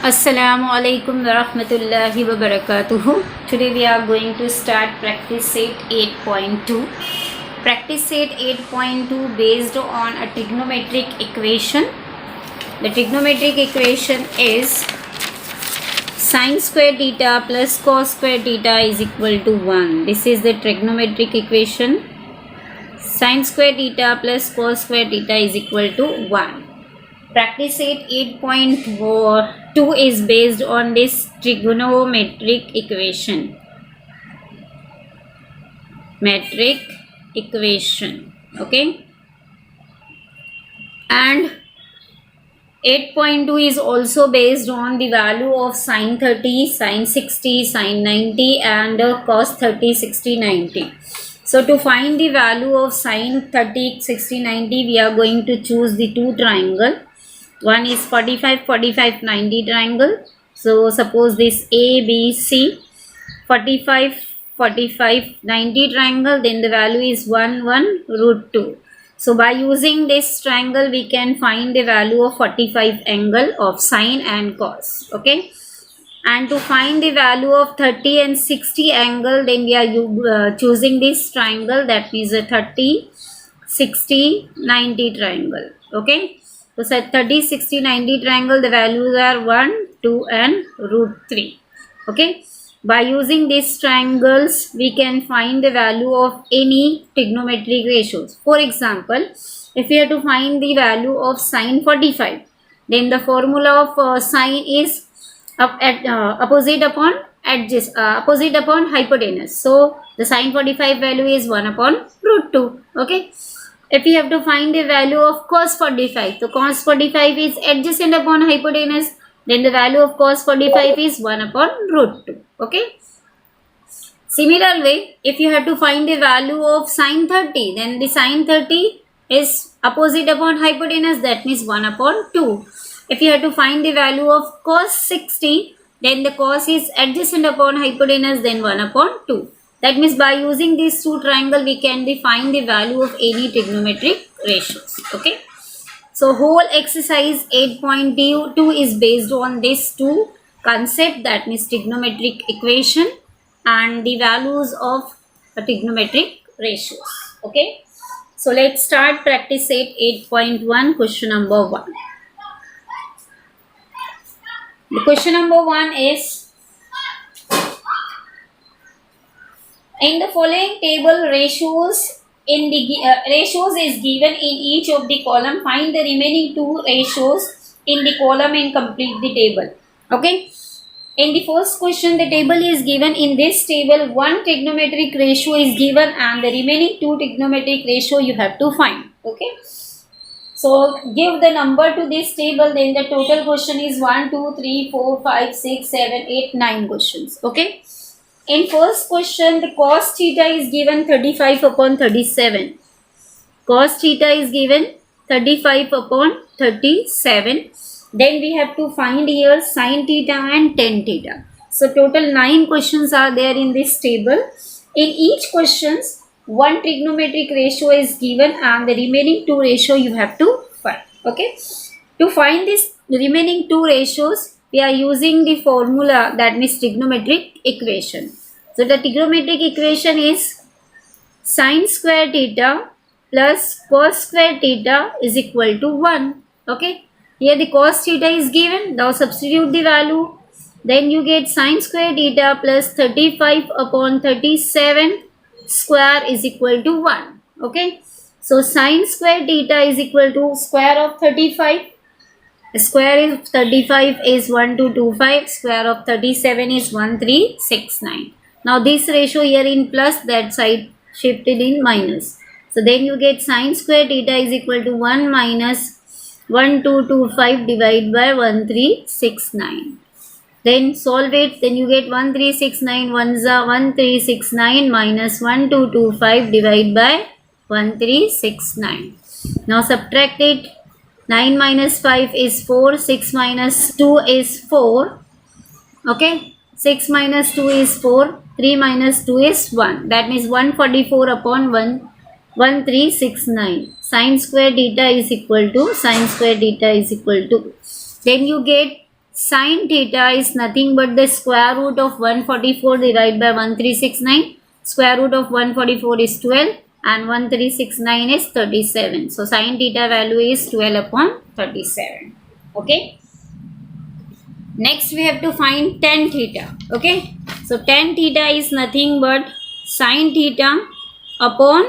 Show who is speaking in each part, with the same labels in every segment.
Speaker 1: Assalamu alaikum wa rahmatullahi wa barakatuhu. Today we are going to start practice set 8.2. Practice set 8.2 based on a trigonometric equation. The trigonometric equation is sin square theta plus cos square theta is equal to 1. This is the trigonometric equation. Sin square theta plus cos square theta is equal to 1. Practice set 8.2 is based on this trigonometric equation. Metric equation. Okay. And 8.2 is also based on the value of sin 30, sin 60, sin 90 and cos 30, 60, 90. So to find the value of sin 30, 60, 90, we are going to choose the two triangles. One is 45, 45, 90 triangle. So suppose this A, B, C, 45, 45, 90 triangle, then the value is 1, 1, root 2. So by using this triangle, we can find the value of 45 angle of sine and cos. Okay. And to find the value of 30 and 60 angle, then we are choosing this triangle, that means a 30, 60, 90 triangle. Okay. So set 30, 60, 90 triangle, the values are 1, 2 and root 3. Okay. By using these triangles, we can find the value of any trigonometric ratios. For example, if we have to find the value of sine 45, then the formula of sine is opposite upon hypotenuse. So the sine 45 value is 1 upon root 2. Okay. If we have to find the value of cos 45, so cos 45 is adjacent upon hypotenuse, then the value of cos 45 is 1 upon root 2. Okay. Similar way, if you have to find the value of sine 30, then the sine 30 is opposite upon hypotenuse, that means 1 upon 2. If you have to find the value of cos 60, then the cos is adjacent upon hypotenuse, then 1 upon 2. That means by using these two triangles, we can find the value of any trigonometric ratios. Okay. So whole exercise 8.2 is based on these two concepts, that means trigonometric equation and the values of trigonometric ratios. Okay. So let's start practice set 8.1, question number 1. The question number 1 is, in the following table, ratios is given in each of the column. Find the remaining two ratios in the column and complete the table. Okay. In the first question, the table is given. In this table, one trigonometric ratio is given and the remaining two trigonometric ratio you have to find. Okay. So give the number to this table, then the total question is 1, 2, 3, 4, 5, 6, 7, 8, 9 questions. Okay. In first question, the cos theta is given 35 upon 37. Cos theta is given 35 upon 37. Then we have to find here sin theta and tan theta. So total 9 questions are there in this table. In each questions, one trigonometric ratio is given and the remaining two ratio you have to find. Okay. To find this remaining two ratios, we are using the formula, that means trigonometric equation. So the trigonometric equation is sin square theta plus cos square theta is equal to 1. Okay. Here the cos theta is given. Now substitute the value. Then you get sin square theta plus 35 upon 37 square is equal to 1. Okay. So sin square theta is equal to square of 35. Square of 35 is 1225. Square of 37 is 1369. Now this ratio here in plus, that side shifted in minus. So then you get sin square theta is equal to 1 minus 1225 divided by 1369. Then solve it. Then you get 1369 1s are 1369 minus 1225 divided by 1369. Now subtract it. 9 minus 5 is 4. 6 minus 2 is 4. Okay. 6 minus 2 is 4. 3 minus 2 is 1. That means 144 upon 1369. Sin square theta is equal to Then you get Sine theta is nothing but the square root of 144 divided by 1369. Square root of 144 is 12 and 1369 is 37. So sine theta value is 12 upon 37. Okay. Next we have to find tan theta. Okay. So tan theta is nothing but sine theta upon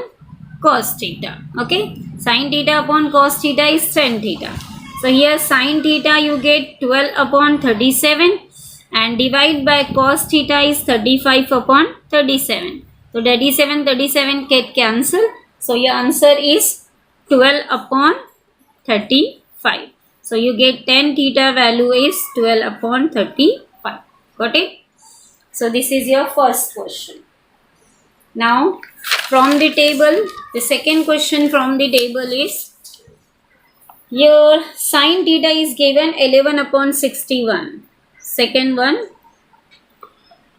Speaker 1: cos theta. Okay. Sine theta upon cos theta is tan theta. So here sine theta you get 12 upon 37 and divide by cos theta is 35 upon 37. So 37 get cancelled. So your answer is 12 upon 35. So you get tan theta value is 12 upon 35. Got it? So this is your first question. Now from the table, the second question from the table is, your sine theta is given 11 upon 61. Second one,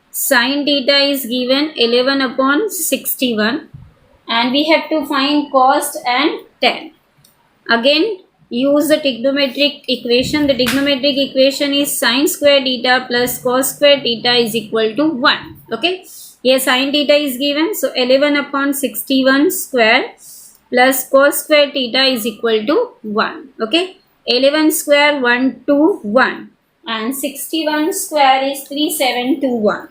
Speaker 1: sine theta is given 11 upon 61 and we have to find cos and tan. Again, use the trigonometric equation. The trigonometric equation is sine square theta plus cos square theta is equal to 1. Okay. Here sine theta is given. So 11 upon 61 square plus cos square theta is equal to 1. Okay. 11 square 121 and 61 square is 3721.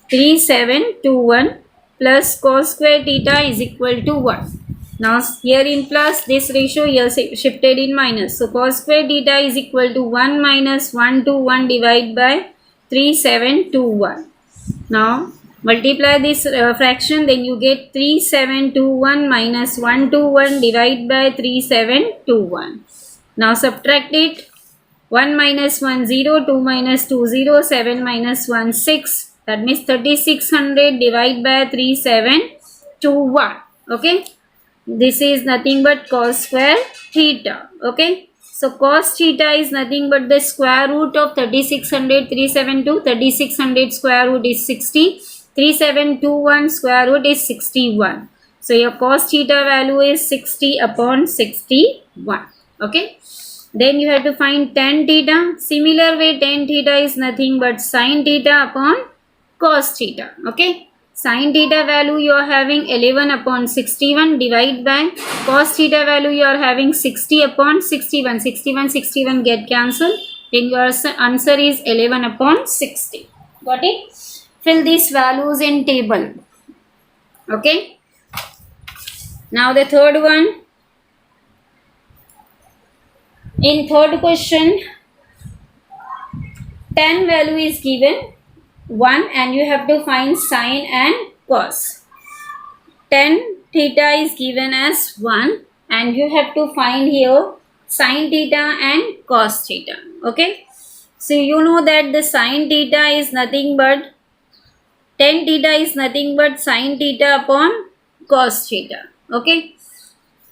Speaker 1: 3721 plus cos square theta is equal to 1. Now here in plus, this ratio here shifted in minus. So cos square theta is equal to 1 minus 121 divided by 3721. Now multiply this fraction, then you get 3721 minus 121 divided by 3721. Now subtract it. 1 minus 1 0, 2 minus 2 0, 7 minus 1 6. That means 3600 divided by 3721. Okay. This is nothing but cos square theta. Okay. So cos theta is nothing but the square root of 3600, 372. 3600 square root is 60. 3721 square root is 61. So your cos theta value is 60 upon 61. Okay. Then you have to find tan theta. Similar way, tan theta is nothing but sine theta upon cos theta. Okay. Sine theta value you are having 11 upon 61 divided by cos theta value you are having 60 upon 61. 61 get cancelled. Then your answer is 11 upon 60. Got it? Fill these values in table. Okay. Now the third one. In third question, tan value is given 1 and you have to find sine and cos. Tan theta is given as 1 and you have to find here sine theta and cos theta. Okay. So you know that the sine theta is nothing but tan theta is nothing but sine theta upon cos theta. Okay.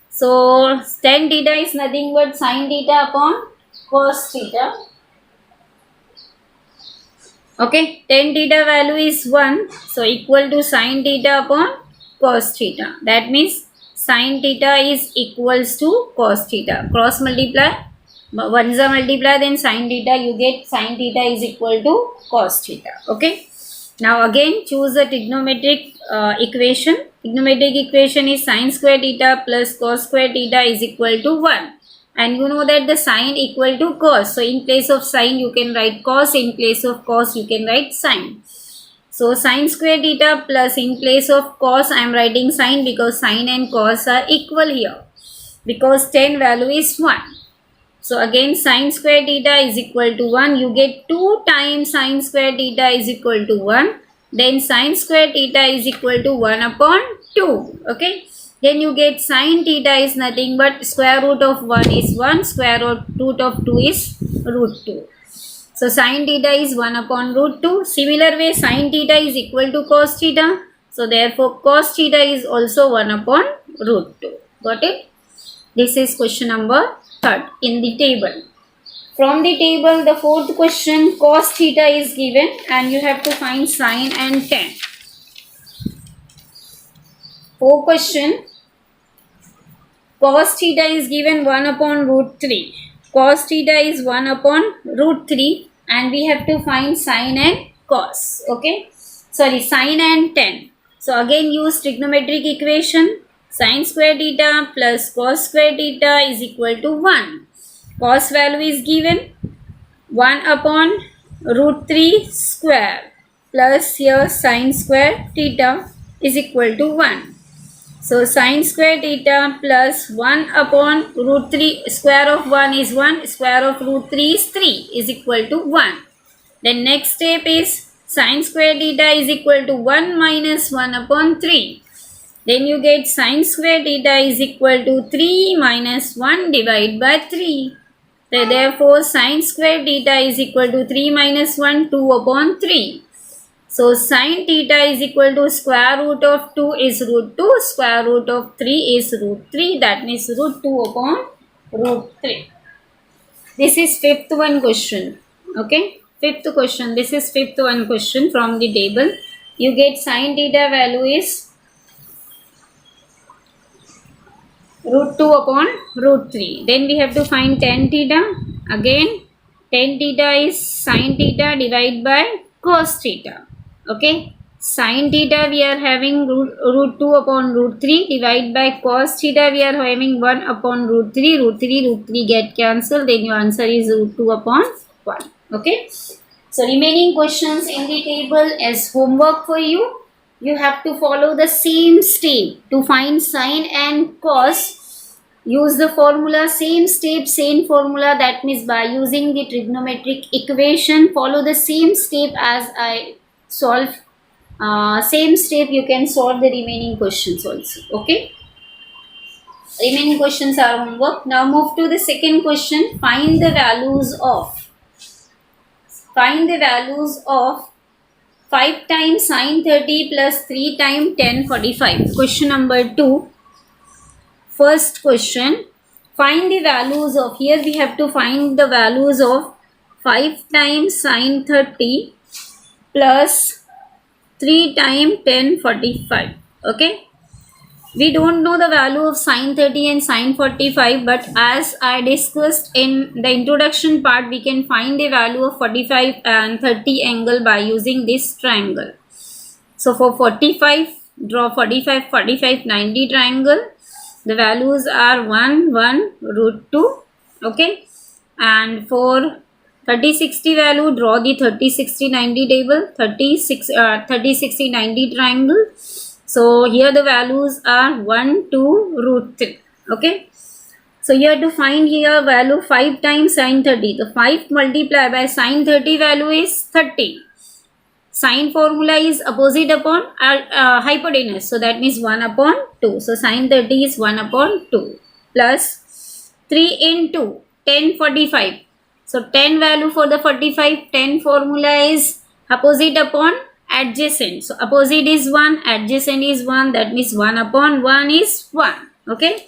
Speaker 1: So tan theta is nothing but sine theta upon cos theta. Okay. Tan theta value is 1. So equal to sine theta upon cos theta. That means sine theta is equals to cos theta. Cross multiply. Once a multiply, then sine theta you get sine theta is equal to cos theta. Okay. Now again choose the trigonometric equation. Trigonometric equation is sine square theta plus cos square theta is equal to 1. And you know that the sine equal to cos. So in place of sine you can write cos. In place of cos you can write sine. So sine square theta plus in place of cos I am writing sine because sine and cos are equal here. Because tan value is 1. So again sine square theta is equal to 1. You get 2 times sine square theta is equal to 1. Then sine square theta is equal to 1 upon 2. Okay. Then you get sine theta is nothing but square root of 1 is 1. Square root of 2 is root 2. So sine theta is 1 upon root 2. Similar way sine theta is equal to cos theta. So therefore cos theta is also 1 upon root 2. Got it? This is question number 3 in the table. From the table, the fourth question, cos theta is given and you have to find sine and tan. Fourth question, cos theta is given 1 upon root 3. Cos theta is 1 upon root 3 and we have to find sine and cos. Okay, sorry, sine and tan. So again use trigonometric equation. Sine square theta plus cos square theta is equal to 1. Cos value is given 1 upon root 3 square plus here sine square theta is equal to 1. So sine square theta plus 1 upon root 3 square of 1 is 1, square of root 3 is 3 is equal to 1. Then next step is sine square theta is equal to 1 minus 1 upon 3. Then you get sine square theta is equal to 3 minus 1 divided by 3. So therefore sine square theta is equal to 3 minus 1, 2 upon 3. So sine theta is equal to square root of 2 is root 2, square root of 3 is root 3, that means root 2 upon root 3. This is fifth one question. Okay, fifth question. This is fifth one question from the table. You get sine theta value is root 2 upon root 3. Then we have to find tan theta. Again, tan theta is sine theta divided by cos theta. Okay, sine theta we are having root 2 upon root 3 divided by cos theta we are having 1 upon root 3. Root 3 get cancelled. Then your answer is root 2 upon 1. Okay, so remaining questions in the table as homework for you. You have to follow the same step to find sine and cos. Use the formula, same step, same formula, that means by using the trigonometric equation. Follow the same step as I solve. Same step you can solve the remaining questions also. Okay, remaining questions are homework. Now move to the second question. Find the values of 5 times sine 30 plus 3 times tan 45. Question number 2. First question, find the values of, here we have to find the values of 5 times sine 30 plus 3 times tan 45. Okay, we don't know the value of sine 30 and sine 45, but as I discussed in the introduction part, we can find the value of 45 and 30 angle by using this triangle. So for 45, draw 45, 45, 90 triangle. The values are 1, 1, root 2. Okay, and for 30, 60 value, draw the 30, 60, 90 table. 30, 60, 90 triangle. So here the values are 1, 2, root 3. Okay, so you have to find here value 5 times sine 30. The 5 multiplied by sine 30 value is 30. Sine formula is opposite upon hypotenuse. So that means 1 upon 2. So sine 30 is 1 upon 2 plus 3 into tan 45. So tan value for the 45, tan formula is opposite upon adjacent. So opposite is 1, adjacent is 1, that means 1 upon 1 is 1. Okay,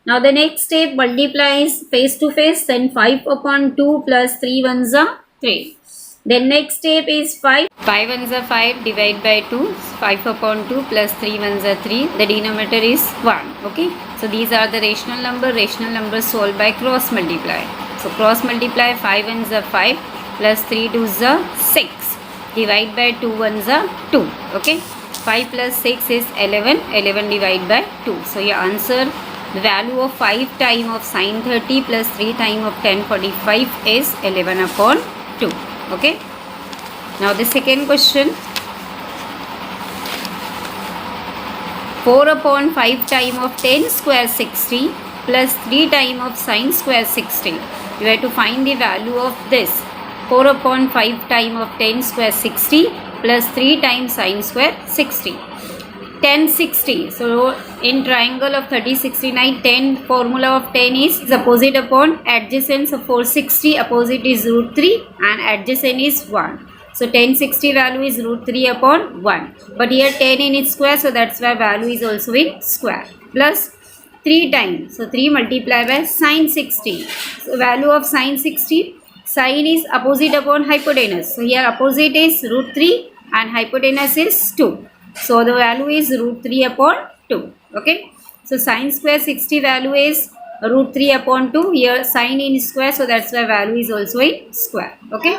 Speaker 1: now the next step, multiplies face to face, then 5 upon 2 plus 3 ones are 3. Then next step is 5 ones are 5 divided by 2, 5 upon 2 plus 3 ones are 3, the denominator is 1. Okay, so these are the rational numbers solved by cross multiply. So cross multiply, 5 ones are 5 plus 3 twos are 6, divide by 2 ones are 2. Okay, 5 plus 6 is 11, 11 divided by 2. So your answer, the value of 5 times of sine 30 plus 3 times of tan 45 is 11 upon 2. Okay, now the second question, 4 upon 5 times of tan square 60 plus 3 times of sine square 60. You have to find the value of this. 4 upon 5 times of tan square 60 plus 3 times sine square 60. Tan 60. So in triangle of 30, 69, tan formula of tan is opposite upon adjacent. So for 60 opposite is root 3 and adjacent is 1. So tan 60 value is root 3 upon 1. But here tan in its square, so that's why value is also in square. Plus 3 times. So 3 multiplied by sine 60. So value of sine 60. Sine is opposite upon hypotenuse. So here opposite is root 3 and hypotenuse is 2. So the value is root 3 upon 2. Okay. So sine square 60 value is root 3 upon 2. Here sine in square, so that's why value is also in square. Okay.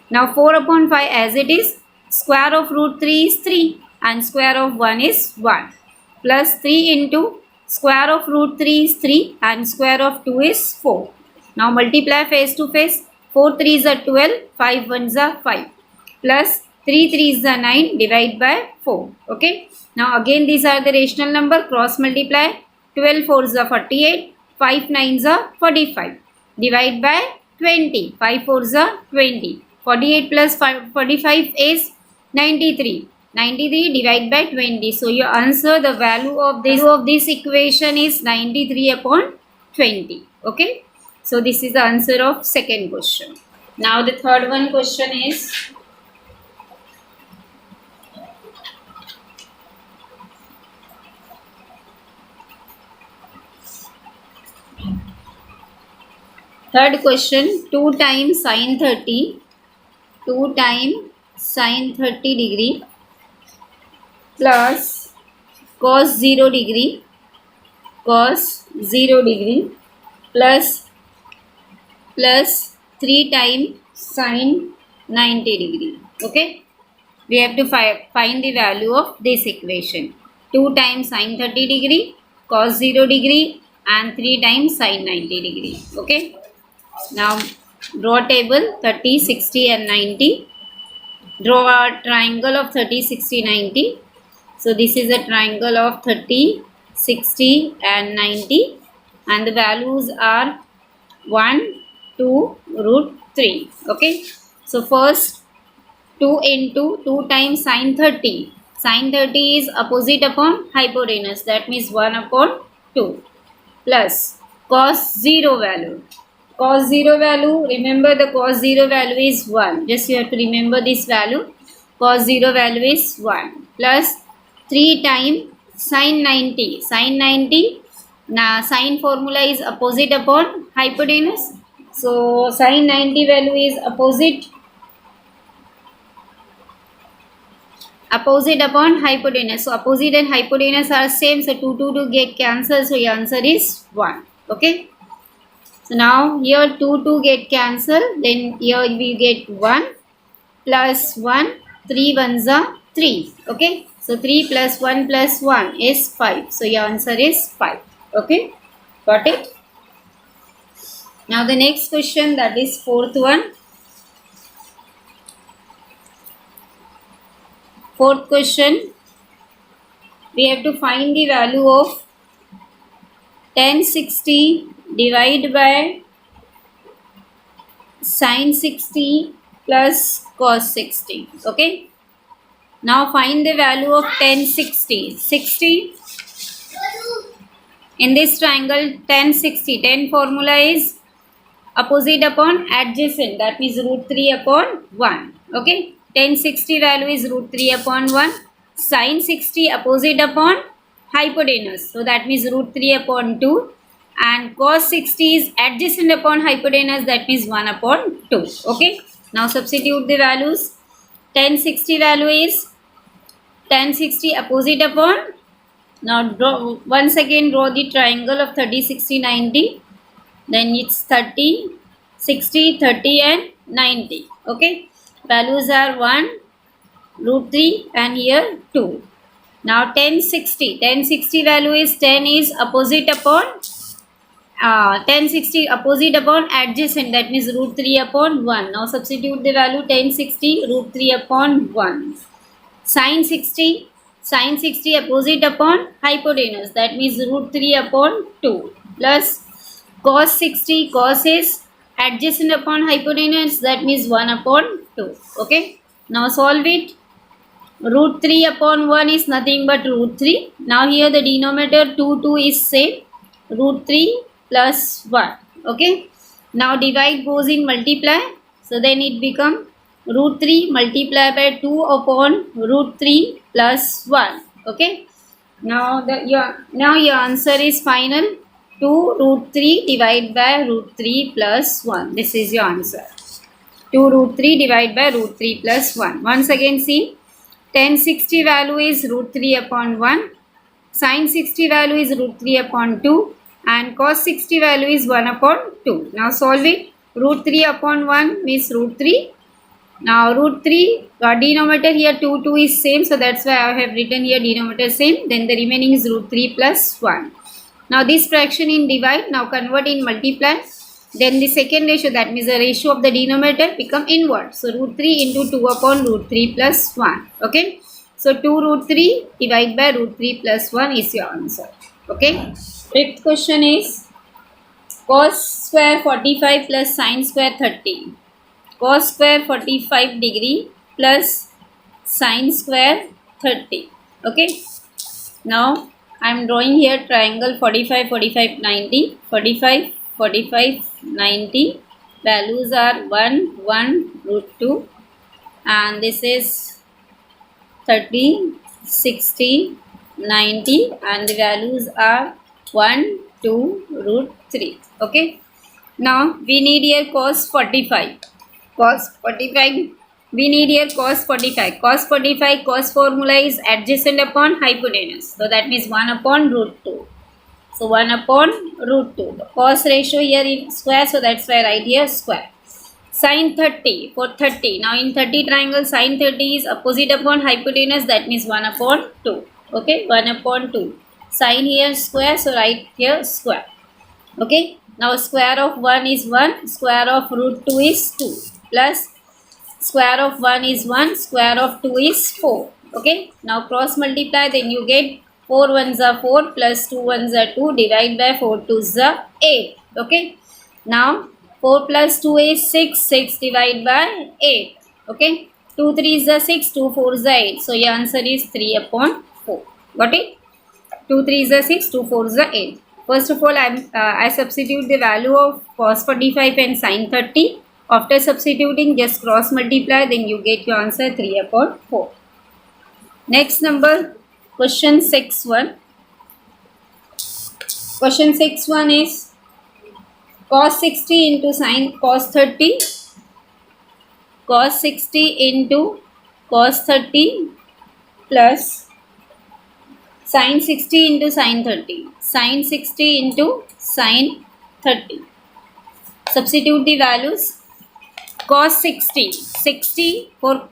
Speaker 1: Now 4 upon 5 as it is, square of root 3 is 3 and square of 1 is 1, plus 3 into square of root 3 is 3 and square of 2 is 4. Now multiply face to face, 4 3s are 12, 5 1s are 5, plus 3 3s are 9, divide by 4. Okay. Now again these are the rational number, cross multiply, 12 4s are 48, 5 9s are 45, divide by 20, 5 4s are 20. 48 plus 45 is 93. 93 divided by 20. So your answer, the value of this equation is 93 upon 20. Okay. So this is the answer of second question. Now the third one question is, third question, 2 times sine 30, 2 times sine 30 degree plus cos 0 degree, cos 0 degree plus 3 times sine 90 degree. Okay. We have to find the value of this equation. 2 times sine 30 degree, cos 0 degree and 3 times sine 90 degree. Okay. Now draw table 30, 60 and 90. Draw a triangle of 30, 60, 90. So this is a triangle of 30, 60 and 90 and the values are 1, 2, root 3. Okay. So first 2 into 2 times sine 30. Sine 30 is opposite upon hypotenuse, that means 1 upon 2, plus cos 0 value. Cos 0 value, remember the cos 0 value is 1. Just you have to remember this value. Cos 0 value is 1, plus 3 times sine 90. Sine 90, now sine formula is opposite upon hypotenuse. So sine 90 value is opposite upon hypotenuse. So opposite and hypotenuse are same. So 2 get cancelled. So your answer is 1. Okay. So now here 2 get cancelled. Then here we get 1 plus 1. 3 ones are 3. Okay. So 3 plus 1 plus 1 is 5. So your answer is 5. Okay. Got it? Now the next question, that is fourth one. Fourth question, we have to find the value of tan 60 divided by sine 60 plus cos 60. Okay. Now find the value of tan 60. 60 in this triangle, tan 60. Tan formula is opposite upon adjacent, that means root 3 upon 1. Okay. Tan 60 value is root 3 upon 1. Sine 60 opposite upon hypotenuse, so that means root 3 upon 2. And cos 60 is adjacent upon hypotenuse, that means 1 upon 2. Okay. Now substitute the values. Tan 60 value is tan 60 opposite upon. Now draw once again, draw the triangle of 30, 60, 90. Then it's 30, 60, 30 and 90. Okay. Values are 1, root 3 and here 2. Now tan 60. Tan 60 value is 10 is opposite upon tan 60 opposite upon adjacent, that means root 3 upon 1. Now substitute the value tan 60 root 3 upon 1. Sine 60. Sine 60 opposite upon hypotenuse, that means root 3 upon 2, plus cos 60. Cos is adjacent upon hypotenuse, that means 1 upon 2. Okay. Now solve it. Root 3 upon 1 is nothing but root 3. Now here the denominator 2 is same. Root 3 plus 1. Okay. Now divide goes in multiply. So then it become root 3 multiplied by 2 upon root 3 plus 1. Okay. Now your answer is final. 2 root 3 divided by root 3 plus 1. This is your answer. 2 root 3 divided by root 3 plus 1. Once again see, tan 60 value is root 3 upon 1. Sine 60 value is root 3 upon 2. And cos 60 value is 1 upon 2. Now solve it. Root 3 upon 1 means root 3. Now root 3 denominator here 2 is same, so that's why I have written here denominator same. Then the remaining is root 3 plus 1. Now this fraction in divide, now convert in multiply. Then the second ratio, that means the ratio of the denominator become inward. So root 3 into 2 upon root 3 plus 1. Okay. So 2 root 3 divided by root 3 plus 1 is your answer. Okay. Fifth question is cos square 45 plus sin square 30. Cos square 45 degree plus sin square 30. Okay. Now I am drawing here triangle 45, 45, 90. 45, 45, 90. Values are 1, 1, root 2. And this is 30, 60, 90. And the values are 1, 2, root 3. Okay. Now we need here cos 45. Cos 45. We need here cos 45. Cos 45, cos formula is adjacent upon hypotenuse. So that means 1 upon root 2. So 1 upon root 2. The cos ratio here is square. So that's why I write here square. Sin 30 for 30. Now in 30 triangle, sin 30 is opposite upon hypotenuse. That means 1 upon 2. Okay. 1 upon 2. Sin here square. So write here square. Okay. Now square of 1 is 1. Square of root 2 is 2. Plus square of 1 is 1, square of 2 is 4. Okay. Now cross multiply, then you get 4 ones are 4 plus 2 ones are 2, divide by 4 twos are 8. Okay. Now 4 plus 2 is 6, 6 divide by 8. Okay. 2 3s are 6, 2 4s are 8. So your answer is 3 upon 4. Got it? 2 3s are 6, 2 4s are 8. First of all, I substitute the value of cos 45 and sin 30. After substituting, just cross multiply, then you get your answer 3 upon 4. Next number, question 6.1. Question 6.1 is cos 60 into sin cos 30. Cos 60 into cos 30 plus sin 60 into sin 30. Sin 60 into sin 30. Substitute the values. Cos 60 for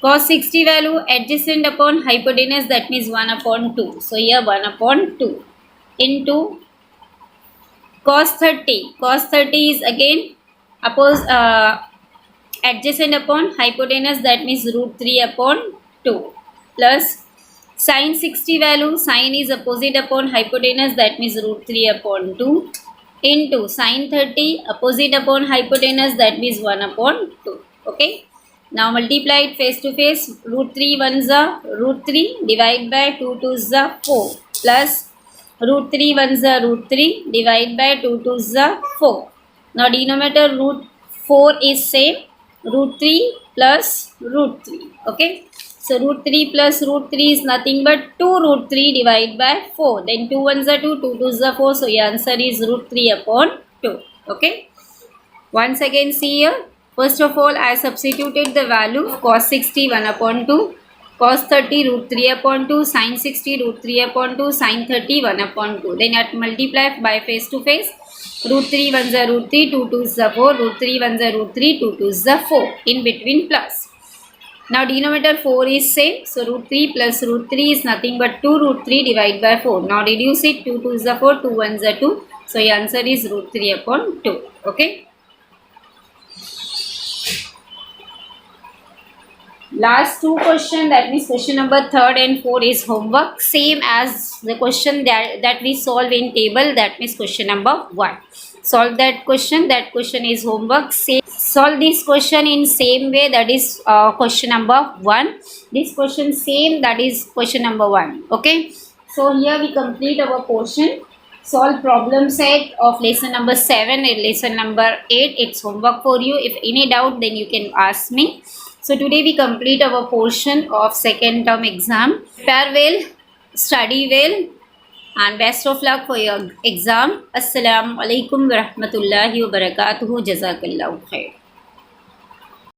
Speaker 1: cos 60 value adjacent upon hypotenuse, that means 1 upon 2. So here 1 upon 2 into cos 30. Cos 30 is again adjacent upon hypotenuse, that means root 3 upon 2 plus sin 60 value, sin is opposite upon hypotenuse, that means root 3 upon 2 into sin 30 opposite upon hypotenuse, that means 1 upon 2. Okay. Now multiply it face to face. Root 3 ones are root 3, divide by 2 twos are 4 plus root 3 ones are root 3, divide by 2 twos are 4. Now denominator root 4 is same, root 3 plus root 3. Okay. So root 3 plus root 3 is nothing but 2 root 3 divided by 4. Then 2 ones are 2, 2 twos are 4. So your answer is root 3 upon 2. Okay. Once again see here. First of all, I substituted the value cos 60 1 upon 2. Cos 30 root 3 upon 2. Sin 60 root 3 upon 2. Sin 30 1 upon 2. Then at multiply by face to face. Root 3 ones are root 3, 2 twos are 4. Root 3 ones are root 3, 2 twos are 4. In between plus. Now denominator 4 is same. So root 3 plus root 3 is nothing but 2 root 3 divided by 4. Now reduce it. 2 2s are 4. 2 1s are 2. So your answer is root 3 upon 2. Okay. Last two question, that means question number 3rd and 4 is homework. Same as the question that we solve in table. That means question number 1. Solve that question. That question is homework. Solve this question in same way, that is question number 1. This question same, that is question number 1. Okay. So here we complete our portion. Solve problem set of lesson number 7 and lesson number 8. It's homework for you. If any doubt, then you can ask me. So today we complete our portion of second term exam. Prepare well, study well, and best of luck for your exam. Assalamu alaikum wa rahmatullahi wa barakatuhu. Jazakallahu khair.